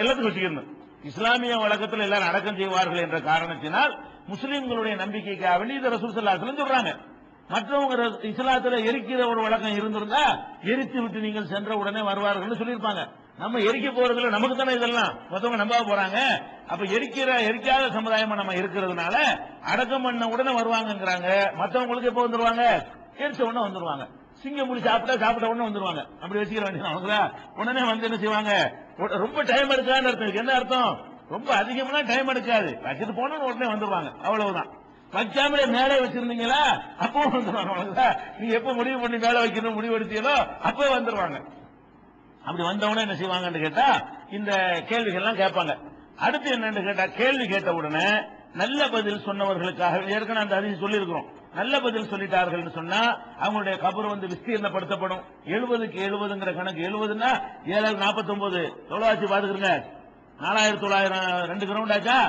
எல்லாத்துக்கும் வச்சுக்கணும். இஸ்லாமிய வழக்கத்தில் எல்லாரும் அடக்கம் செய்வார்கள் என்ற காரணத்தினால் முஸ்லிம்களுடைய நம்பிக்கைக்காக வேண்டி இதை ரசூல் ஸல்லல்லாஹு அலைஹி வஸல்லம் சொல்றாங்க. மற்றவங்க இஸ்லாத்துல எரிக்கிற ஒரு வழக்கம் இருந்திருந்தா எரித்து விட்டு நீங்கள் சென்ற உடனே வருவார்கள் சொல்லியிருப்பாங்க. நம்ம எரிக்க போறதுல நமக்கு தானே இதெல்லாம் மற்றவங்க நம்ப போறாங்க. அப்ப எரிக்காத சமுதாயமா நம்ம இருக்கிறதுனால அடக்கம் பண்ண உடனே வருவாங்கிறாங்க. மற்றவங்களுக்கு எப்ப வந்துருவாங்க? எரிச்ச உடனே வந்துருவாங்க. சிங்கம் முடி சாப்பிட்ட உடனே வந்துருவாங்க. அப்படி வச்சுக்கிற வேண்டியது உடனே வந்து என்ன செய்வாங்க? ரொம்ப டைம் எடுக்கான்னு அர்த்தம். என்ன அர்த்தம்? ரொம்ப அதிகமான டைம் எடுக்காது. வச்சுட்டு போன உடனே வந்துருவாங்க. அவ்வளவுதான். வைக்காமலே மேலே வச்சிருந்தீங்களா அப்பவும் வந்துருவாங்க. நீங்க எப்ப முடிவு பண்ணி மேலே வைக்கணும் முடிவு எடுத்தீங்களோ அப்பவே வந்துருவாங்க. அப்படி வந்தவொடனே என்ன செய்வாங்கன்னு கேட்டா இந்த கேள்விகள்லாம் கேட்பாங்க. அடுத்து என்னன்னு கேட்டா கேள்வி கேட்ட உடனே நல்ல பதில் சொன்னவர்களுக்காக ஏற்கனவே அந்த அதிகம் சொல்லி இருக்கிறோம். நல்ல பதில் சொல்லிட்டார்கள் சொன்னா அவங்களுடைய கபர் வந்து விஸ்தீர்ணப்படுத்தப்படும். 70க்கு 70ங்கிற கணக்கு 70ன்னா 749 எவ்வளவு ஆச்சு பாத்துக்கிறங்க? 4900 2 கிரவுண்ட் ஆச்சா?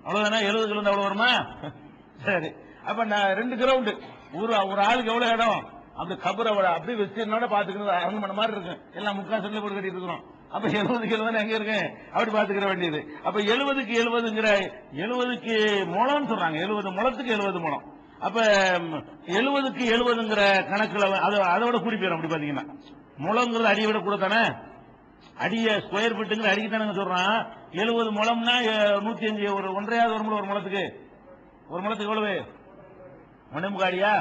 அவ்வளவுதானே? 70 கிலோ அவ்வளவு வருமா? சரி, அப்ப 2 கிரவுண்ட் ஒரு ஆளுக்கு எவ்வளவு இடம்? அப்படி கபரை அப்படியே விஸ்தீர்ணோட பாத்துக்கிறது அரண்மனை மாதிரி இருக்கு. எல்லாம் முக்கால் செல்ல போட்டு கட்டிட்டு இருக்கிறோம். அப்ப 70க்கு 70 எங்க இருக்கு? அப்படி பாத்துக்கிற வேண்டியது. அப்ப 70க்கு 70ங்கிற 70க்கு முழம்னு சொல்றாங்க. 70 முழத்துக்கு 70 முழம். அப்ப 70க்கு 70ங்கிற கணக்குல அதோட கூடி போயிடும். அப்படி பாத்தீங்கன்னா முழங்கிறது அடியை விட கூட தானே. அடிய ஸ்கொயர் ஃபீட்டுங்கிற அடிக்கு தானே சொல்றான். 70 முழம்னா 105 ஒரு ஒன்றையாவது ஒரு முழத்துக்கு எவ்வளவு? 1.5 அடியா?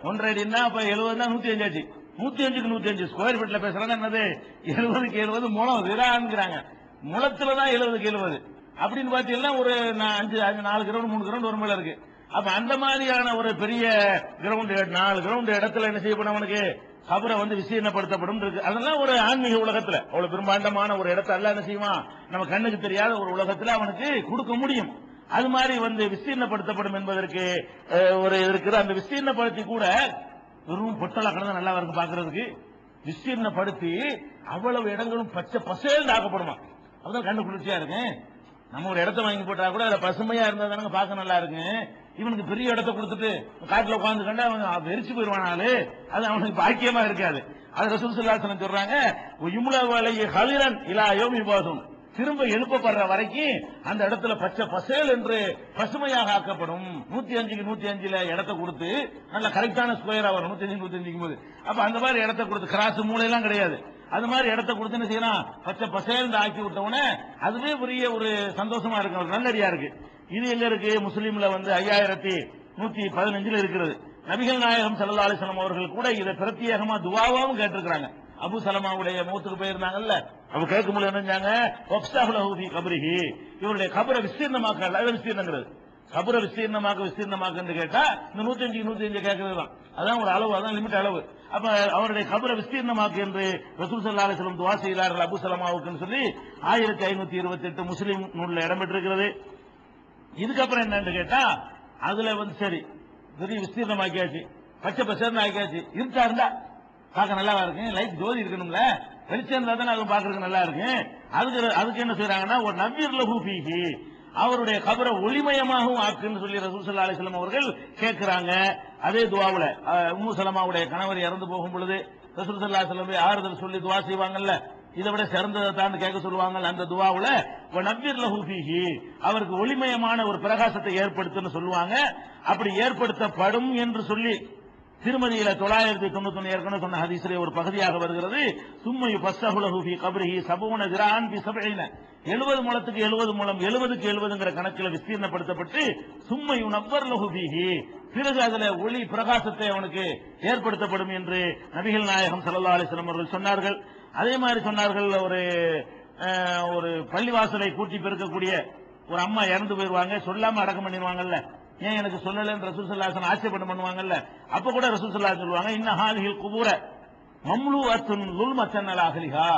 1.5 அடினா அப்ப 70 105 ஆச்சு. 105க்கு 105 ஸ்கொயர் ஃபீட்ல பேசுறாங்க. என்னது 70க்கு 70 முழம் விராங்கிறாங்க. முழத்துலதான் 70க்கு 70 அப்படின்னு பாத்தீங்கன்னா ஒரு 4 கிரவுண்ட் 3 கிரவுண்ட் ஒரு மேல இருக்கு. அப்ப அந்த மாதிரியான ஒரு பெரிய கிரவுண்ட் 4 கிரவுண்ட் இடத்துல என்ன செய்யப்படும்? அவனுக்கு கபரை வந்து விசீர்ணப்படுத்தப்படும் இருக்கு. அதெல்லாம் ஒரு ஆன்மீக உலகத்துல அவ்வளவு பிரம்மாண்டமான ஒரு இடத்த அல்ல என்ன செய்வான்? நம்ம கண்ணுக்கு தெரியாத ஒரு உலகத்துல அவனுக்கு கொடுக்க முடியும். அது மாதிரி வந்து விஸ்தீர்ணப்படுத்தப்படும் என்பதற்கு ஒரு இருக்கிற அந்த விஸ்தீர்ணப்படுத்தி கூட வெறும் பொட்டலா கடந்து நல்லா இருக்கு பாக்குறதுக்கு. விஸ்தீர்ணப்படுத்தி அவ்வளவு இடங்களும் பச்சை பசேல் ஆக்கப்படுமா? அப்பதான் கண்ணு குளிர்ச்சியா இருக்கு. நம்ம ஒரு இடத்த வாங்கி போட்டா கூட அதுல பசுமையா இருந்தா தானங்க பார்க்க நல்லா இருக்கு. இவனுக்கு பெரிய இடத்த கொடுத்துட்டு காட்டுல உட்கார்ந்து கண்டா அவன் வெறிச்சு போயிருவானாலு அது அவனுக்கு பாக்கியமா இருக்காது. அது ரசூல் ஸல்லல்லாஹு அலைஹி வஸல்லம் சொல்றாங்க, யும்லா வலைய ஹலிரன் இலா யௌமி பாதும், திரும்ப எழுப்பப்படுற வரைக்கும் அந்த இடத்துல பச்சை பசேல் என்று பசுமையாக ஆக்கப்படும். 105க்கு 105ல இடத்த கொடுத்து நல்ல கரெக்டான ஸ்கொயரா வரும். 105 105 போது அப்ப அந்த மாதிரி இடத்த கொடுத்து கிராஸ் மூலையெல்லாம் கிடையாது. அது மாதிரி இடத்த கொடுத்து என்ன செய்யலாம்? பச்சை பசேல் ஆக்கி விட்டவுடனே அதுவே பெரிய ஒரு சந்தோஷமா இருக்கு, ஒரு நல்லடியா இருக்கு. இது எங்க இருக்கு? முஸ்லீம்ல வந்து 5115 இருக்கிறது. நபிகள் நாயகம் ஸல்லல்லாஹு அலைஹி வஸல்லம் அவர்கள் கூட இதை பிரத்யேகமா துஆவாவும் கேட்டிருக்கிறாங்க. அபு சலமாவுடைய மௌத்துக்கு போயிருந்தாங்கல்ல, அவ கேட்கும்போது என்ன செஞ்சாங்க? வக்ஸஹு ஃபீ கப்ரிஹி, இவருடைய கபரை விஸ்தீர்ணமாக்க. அல்ல விஸ்தீர்ணங்கிறது கபரை விஸ்தீர்ணமாக்க என்று கேட்டா இந்த 105 105 கேட்கறதுதான். அதான் ஒரு அளவு, அதான் லிமிட் அளவு. அப்ப அவருடைய கபரை விஸ்தீர்ணமாக்கு என்று ரசூல் ஸல்லல்லாஹு அலைஹி வஸல்லம் துஆ செய்தார்கள் அபு சலமாவுக்குன்னு சொல்லி 1528 முஸ்லிம் நூல்ல இடம்பெற்றிருக்கிறது. இதுக்கப்புறம் என்னன்னு கேட்டா அதுல வந்து சரி பெரிய விஸ்தீர்ணமாக்கியாச்சு, பச்சை பசேர்னு ஆக்கியாச்சு. இருக்கா இருந்தா பார்க்க நல்லா இருக்கு. லைட் ஜோதி இருக்கணும்ல, வெளிச்சம் இருந்தா தானே அது பாக்குறதுக்கு நல்லா இருக்கு. அதுக்கு என்ன செய்யறாங்கன்னா ஒரு நவீர் லஹு ஃபீஹி, அவருடைய கபரை ஒளிமயமாகவும் ஆக்குன்னு சொல்லி ரசூல் ஸல்லல்லாஹு அலைஹி வஸல்லம் அவர்கள் கேட்கிறாங்க. அதே துஆவுல உம்மு சலமாவுடைய கணவர் இறந்து போகும் பொழுது ரசூல் ஸல்லல்லாஹு அலைஹி வஸல்லம் ஆறுதல் சொல்லி துஆ செய்வாங்கல்ல, இதை விட சிறந்ததை தான் கேட்க சொல்லுவாங்க. அந்த துஆவுல நவீர் லஹு ஃபீஹி, அவருக்கு ஒளிமயமான ஒரு பிரகாசத்தை ஏற்படுத்துன்னு சொல்லுவாங்க. அப்படி ஏற்படுத்தப்படும் என்று சொல்லி திருமதியில 991 ஏற்கனவே சொன்ன ஹதீஸிலே ஒரு பகுதியாக வருகிறது. சும்மை ஃபஸ்ஸஹுலஹு ஃபீ கப்ரிஹி 70 திரான் பி 70, 70 முழத்துக்கு 70 முழம் 70க்கு 70ங்கிற கணக்கில் விஸ்தீர்ணப்படுத்தப்பட்டு சும்மை யுனவ்வர் லஹு ஃபீஹி, பிறகு அதுல ஒளி பிரகாசத்தை அவனுக்கு ஏற்படுத்தப்படும் என்று நபிகள் நாயகம் ஸல்லல்லாஹு அலைஹி வஸல்லம் அவர்கள் சொன்னார்கள். அதே மாதிரி சொன்னார்கள், ஒரு பள்ளிவாசலை கூட்டி பெருக்கக்கூடிய ஒரு அம்மா இறந்து போயிருவாங்க, சொல்லாம அடக்கம் பண்ணிடுவாங்கல்ல, ஏன் எனக்கு சொல்லலன்னு ரசூல் ஸல்லல்லாஹு அலைஹி வஸல்லம் ஆட்சேபணம் பண்ணுவாங்கல்ல. அப்ப கூட ரசூல் ஸல்லல்லாஹு அலைஹி வஸல்லம் சொல்லுவாங்க, இன்ன ஹாலிஹில் குபூர மம்லூஅத்துன் லுல்மத்தன் அலா அஹ்லிஹா,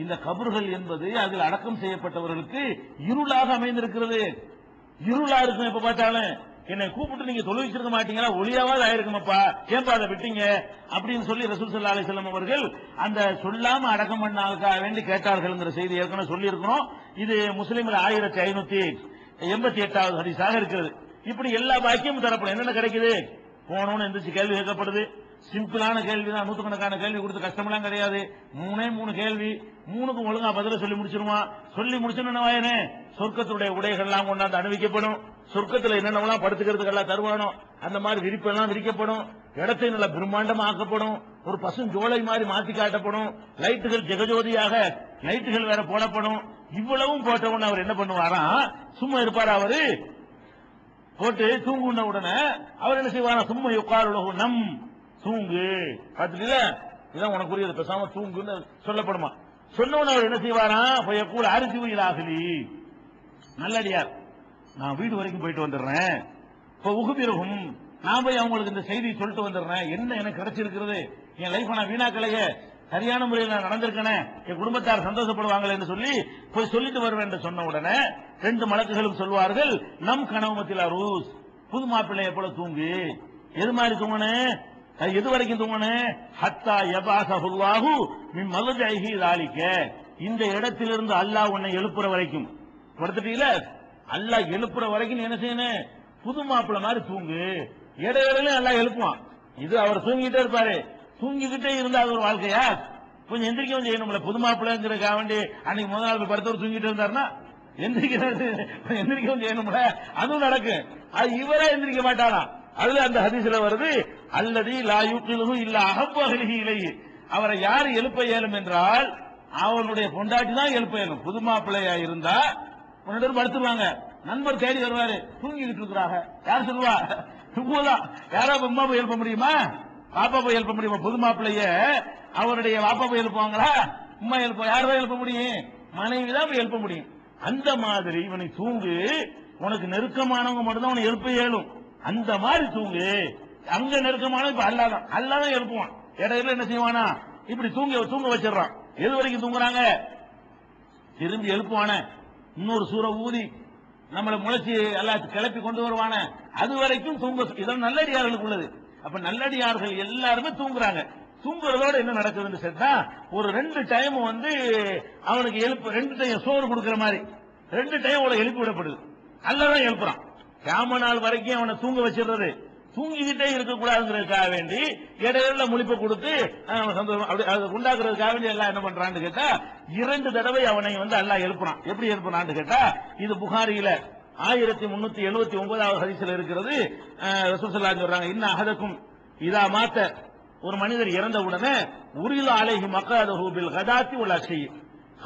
இந்த கபர்கள் என்பது அதில் அடக்கம் செய்யப்பட்டவர்களுக்கு இருளாக அமைந்திருக்கிறது. இருளா இருக்கும். எப்ப பார்த்தாலும் என்னை கூப்பிட்டு நீங்க தொழுவிச்சிருக்க மாட்டீங்களா, ஒளியாவது ஆயிருக்குமப்பா, ஏன்பா அதை விட்டீங்க அப்படின்னு சொல்லி ரசூல் ஸல்லல்லாஹு அலைஹி வஸல்லம் அவர்கள் அந்த சொல்லாம அடக்கம் பண்ணாலுக்காக வேண்டி கேட்டார்கள்ங்கிற செய்தி ஏற்கனவே சொல்லி இருக்கிறோம். இது முஸ்லிம்ல 1588வது ஹதீஸாக இருக்கிறது. இப்படி எல்லா பாக்கியமும் தரப்படும். என்னென்ன கிடைக்குது? போனோன்னு எந்திரிச்சு கேள்வி கேட்கப்படுது, சிம்பிளான கேள்வி தான், நூத்துக்கணக்கான கேள்வி கொடுத்து கஷ்டமெல்லாம் கிடையாது. மூணே 3 கேள்வி, 3க்கும் ஒழுங்கா பதில சொல்லி முடிச்சிருவான். சொல்லி முடிச்சோன்னு சொர்க்கத்துடைய உடைகள் எல்லாம் கொண்டாந்து அணிவிக்கப்படும். சொர்க்கத்துல என்னென்னலாம் படுத்துக்கிறதுக்கு எல்லாம் தருவானோ அந்த மாதிரி விரிப்பெல்லாம் விரிக்கப்படும். இடத்தை நல்ல பிரம்மாண்டமா ஆக்கப்படும். ஒரு பசுஞ்சோலை மாதிரி மாத்தி காட்டப்படும். லைட்டுகள் ஜெகஜோதியாக லைட்டுகள் வேற போடப்படும். இவ்வளவும் போட்டவுடனே அவர் என்ன பண்ணுவாராம், சும்மா இருப்பாரு. அவரு போட்டு தூங்குன உடனே அவர் என்ன செய்வாரா, சும்மா உட்காரு நம் தூங்கு பார்த்துட்டு இதான் உனக்குரியது, பேசாம தூங்குன்னு சொல்லப்படுமா. சொன்னவன அவர் என்ன செய்வாராம், கூட அரிசி உயிராகலி நல்லடியார், நான் வீடு வரைக்கும் போயிட்டு வந்துடுறேன். இப்ப உகுபிரகும் நான் போய் அவங்களுக்கு இந்த செய்தி சொல்லிட்டு வந்துடுறேன். என்ன எனக்கு கிடைச்சிருக்கிறது, என் லைஃப் நான் வீணாக்கலையே, சரியான முறையில் நான் நடந்திருக்கேன், என் குடும்பத்தார் சந்தோஷப்படுவாங்களே என்று சொல்லி போய் சொல்லிட்டு வருவேன் என்று சொன்ன உடனே 2 மலக்குகளும் சொல்வார்கள், நம் கனவுமத்தில் அரூஸ், புது மாப்பிள்ளைய போல தூங்கு. எது மாதிரி தூங்கணு, எது வரைக்கும் தூங்கணு, ஹத்தா யபாசஹுல்லாஹு மின் மலஜைஹி ஸாலிக, இந்த இடத்திலிருந்து அல்லாஹ் உன்னை எழுப்புற வரைக்கும். படுத்துட்டீல, அல்லாஹ் எழுப்புற வரைக்கும் நீ என்ன செய்யணும், புது மாப்பிள்ளை மாதிரி தூங்கு. இடையில அல்லாஹ் எழுப்புவான். இது அவர் தூங்கிட்டே இருப்பாரு. தூங்கிக்கிட்டே இருந்தா அது ஒரு வாழ்க்கையா, கொஞ்சம் எந்திரிக்கவும் செய்யணும்ல. புது மாப்பிள்ளைங்கிறதுக்காக வேண்டி அன்னைக்கு முதல் நாள் படுத்தவர் தூங்கிட்டு இருந்தாருன்னா எந்திரிக்கவும் செய்யணும்ல, அதுவும் நடக்கும். அது இவரே எந்திரிக்க மாட்டாராம். அதுல அந்த ஹதீஸ்ல வருது, அல்லதி லா யூக்கிலுஹு இல்ல அஹப்பஹலிஹி இலைஹி, அவரை யார் எழுப்ப இயலும் என்றால் அவனுடைய பொண்டாட்டி தான் எழுப்ப இயலும். புது மாப்பிள்ளையா இருந்தா 2 பேரும் படுத்துருவாங்க, நண்பர் தேடி வருவாரு, தூங்கிக்கிட்டு இருக்கிறாங்க. யார் சொல்லுவா, இவ்வளவுதான். யாரா அம்மா போய் எழுப்ப முடியுமா, பாப்பா போய் எழுப்ப முடியுமா? புது மாப்பிள்ளைய அவருடைய பாப்பா போய் எழுப்புவாங்களா, அம்மா எழுப்ப, யார் எழுப்ப முடியும், மனைவி தான் போய் எழுப்ப முடியும். அந்த மாதிரி இவனை தூங்கு, உனக்கு நெருக்கமானவங்க மட்டும் தான் உனக்கு எழுப்ப இயலும். அந்த மாதிரி தூங்கு. அங்க நெருக்கமான இப்ப அல்லாதான் எழுப்புவான். இடையில என்ன செய்வானா, இப்படி தூங்க வச்சிடறான். எது வரைக்கும் தூங்குறாங்க, திரும்பி எழுப்புவான, இன்னொரு சூற ஊதி நம்மளை முளைச்சி எல்லாம் கிளப்பி கொண்டு வருவான, அது வரைக்கும் தூங்க. இதெல்லாம் நல்லடியார்களுக்கு உள்ளது. அப்ப நல்லடியார்கள் எல்லாருமே தூங்குறாங்க. தூங்குறதோட என்ன நடக்குதுன்னு சொன்னா, ஒரு 2 டைம் அவனுக்கு எழுப்பு, 2 டைம் சோறு கொடுக்கிற மாதிரி 2 டைம் அவளை எழுப்பி விடப்படுது. அல்லதான் எழுப்புறான். கியாம நாள் வரைக்கும் அவனை தூங்க வச்சிடுறது, தூங்கிக்கிட்டே இருக்கக்கூடாதுங்கிறதுக்காக வேண்டி இடையில முழிப்பை கொடுத்து உண்டாக்குறதுக்காக வேண்டி எல்லாம் என்ன பண்றான்னு கேட்டா, 2 தடவை அவனை அல்லாஹ் எழுப்புறான். எப்படி எழுப்புறான்னு கேட்டா, இது புகாரியில 1379வது ஹதீஸ்ல இருக்கிறது. ரசூல் ஸல்லல்லாஹு அலைஹி சொல்றாங்க, இன்ன அஹதக்கும் இதா மாத்த, ஒரு மனிதர் இறந்த உடனே உரில அலைஹி மகாதஹு பில் கதாத்தி வல் அஷி,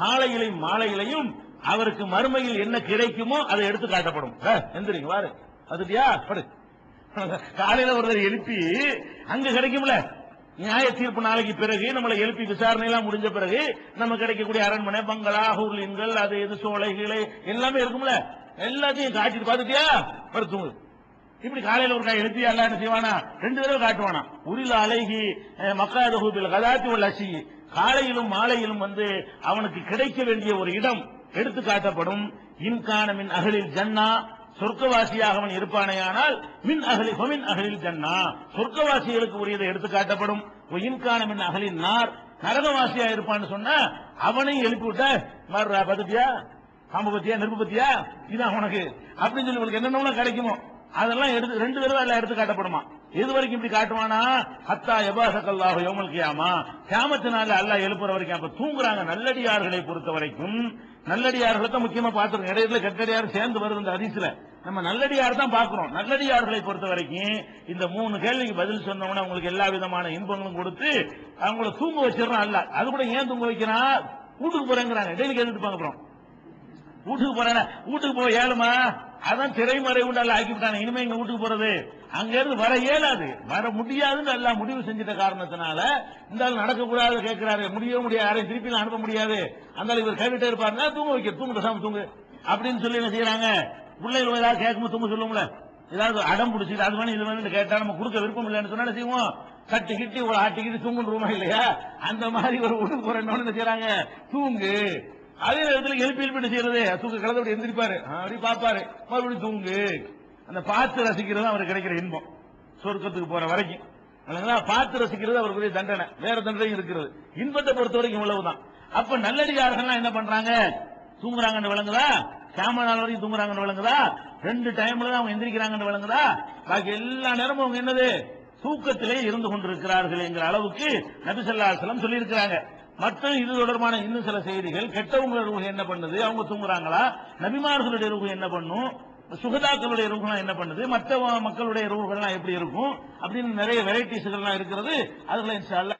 காலையிலையும் மாலையிலையும் அவருக்கு மறுமையில் என்ன கிடைக்குமோ அதை எடுத்து காட்டப்படும். எந்திரிங்க வாரு, அதுட்டியா படு. காலையில ஒருத்தர் எழுப்பி அங்க கிடைக்கும்ல, நியாய தீர்ப்பு நாளைக்கு பிறகு நம்மளை எழுப்பி விசாரணை எல்லாம் முடிஞ்ச பிறகு நம்ம கிடைக்கக்கூடிய அரண்மனை, பங்களா, ஹூர்லின்கள், அது இது சோலைகளை எல்லாமே இருக்கும்ல, எல்லாத்தையும் காட்டிட்டு பாத்துட்டியா படுத்துங்க. இப்படி காலையில ஒரு எழுப்பி எல்லாம் என்ன செய்வானா, 2 தடவை காட்டுவானா. உரில அலைஹி மக்காதஹு பில் கதாத்தி வல் அஷி, காலையிலும் மாலையிலும் அவனுக்கு கிடைக்க வேண்டிய ஒரு இடம் எடுத்து காட்டப்படும். இன்கான மின் அஹ்லில் ஜன்னா, சொர்க்கவாசியாக அவன் இருப்பானேயானால் மின் அஹ்லில் ஜன்னா, சொர்க்கவாசிகளுக்கு உரியதை எடுத்து காட்டப்படும். இன்கான மின் அஹ்லின் நார், நரகவாசியா இருப்பான்னு சொன்னா அவனையும் எழுப்பி விட்ட மாறுறா, பத்தியா பாம்பு பத்தியா நெருப்பு பத்தியா இதான் உனக்கு அப்படின்னு சொல்லி உங்களுக்கு என்னென்ன கிடைக்குமோ அதெல்லாம் எடுத்து 2 தடவை எல்லாம் எடுத்து காட்டப்படுமா. எது வரைக்கும் இப்படி காட்டுவானா, ஹத்தா யபாசகல்லாஹு யௌமல் கியாமா, கியாமத்தினால அல்லாஹ் எழுப்புற வரைக்கும். அப்ப தூங்குறாங்க. நல்லடியார்களை பொறுத்த வரைக்கும், நல்லடியார்களை தான் முக்கியமா பாத்துருக்கோம். இடையில கெட்டடியார் சேர்ந்து வருது இந்த ஹதீஸ்ல. நம்ம நல்லடியார் தான் பாக்குறோம். நல்லடியார்களை பொறுத்த வரைக்கும் இந்த 3 கேள்விக்கு பதில் சொன்னவன உங்களுக்கு எல்லா விதமான இன்பங்களும் கொடுத்து அவங்கள தூங்க வச்சிடறான். அல்ல அது கூட ஏன் தூங்க வைக்கிறான், வீட்டுக்கு போறேங்கிறாங்க. டெய்லி கேட்டுட்டு இருப்பாங்க. அப்புறம் வீட்டுக்கு போறேன், வீட்டுக்கு போக ஏழுமா, அதான் திரைமறை உண்டு அல்ல ஆக்கிவிட்டாங்க. இனிமே இங்க வீட்டுக்கு போறது அங்க இருந்து வர இயலாது, வர முடியாதுன்னு எல்லாம் முடிவு செஞ்சிட்ட காரணத்தினால இந்த ஆள் நடக்கக்கூடாது கேட்கிறாரு. முடியவே முடியாது, யாரையும் திருப்பி அனுப்ப முடியாது. அந்த இவர் கைவிட்டே இருப்பாருன்னா தூங்க வைக்க, தூங்க சாமி தூங்கு அப்படின்னு சொல்லி என்ன செய்யறாங்க. பிள்ளைகள் ஏதாவது கேட்கும் தூங்க சொல்லுவோம்ல, ஏதாவது அடம் பிடிச்சிட்டு அது வேணும் இது வேணும் கேட்டா நம்ம கொடுக்க விருப்பம் இல்லைன்னு சொன்னா செய்வோம், கட்டிக்கிட்டு ஒரு ஆட்டிக்கிட்டு தூங்குன்னு ரூமா இல்லையா, அந்த மாதிரி ஒரு வீட்டுக்கு போறேன்னு என்ன செய்யறாங்க, தூங்கு. அதே நேரத்தில் எழுப்பி என்ன செய்யறது, தூங்க கலந்து எந்திரிப்பாரு, அப்படி பாப்பாரு, மறுபடியும் தூங்கு. அந்த பார்த்து ரசிக்கிறது அவருக்கு கிடைக்கிற இன்பம். சொர்க்கத்துக்கு போற வரைக்கும் பார்த்து ரசிக்கிறது அவருக்கு தண்டனை, வேற தண்டனை இருக்கிறது. இன்பத்தை பொறுத்த வரைக்கும் இவ்வளவுதான். அப்ப நல்லடியார்கள் என்ன பண்றாங்க, தூங்குறாங்கன்னு விளங்குதா, சாம நாள் வரைக்கும் தூங்குறாங்கன்னு விளங்குதா, 2 டைம்ல தான் அவங்க எந்திரிக்கிறாங்கன்னு விளங்குதா, பாக்கி எல்லா நேரமும் அவங்க என்னது தூக்கத்திலே இருந்து கொண்டிருக்கிறார்கள் என்கிற அளவுக்கு நபி ஸல்லல்லாஹு அலைஹி வஸல்லம் சொல்லியிருக்கிறாங்க. மற்றும் இது தொடர்பான இன்னும் சில செய்திகள், கெட்டவங்க ரூஹ் என்ன பண்ணுது, அவங்க தூங்குறாங்களா, நபிமார்களுடைய ரூஹ் என்ன பண்ணும், சுகதாக்களுடைய ரூஹ்லாம் என்ன பண்ணுது, மற்ற மக்களுடைய ரூஹ்கள்லாம் எப்படி இருக்கும் அப்படின்னு நிறைய வெரைட்டிஸ்கள்லாம் இருக்கிறது. அதுல இன்ஷா அல்லாஹ்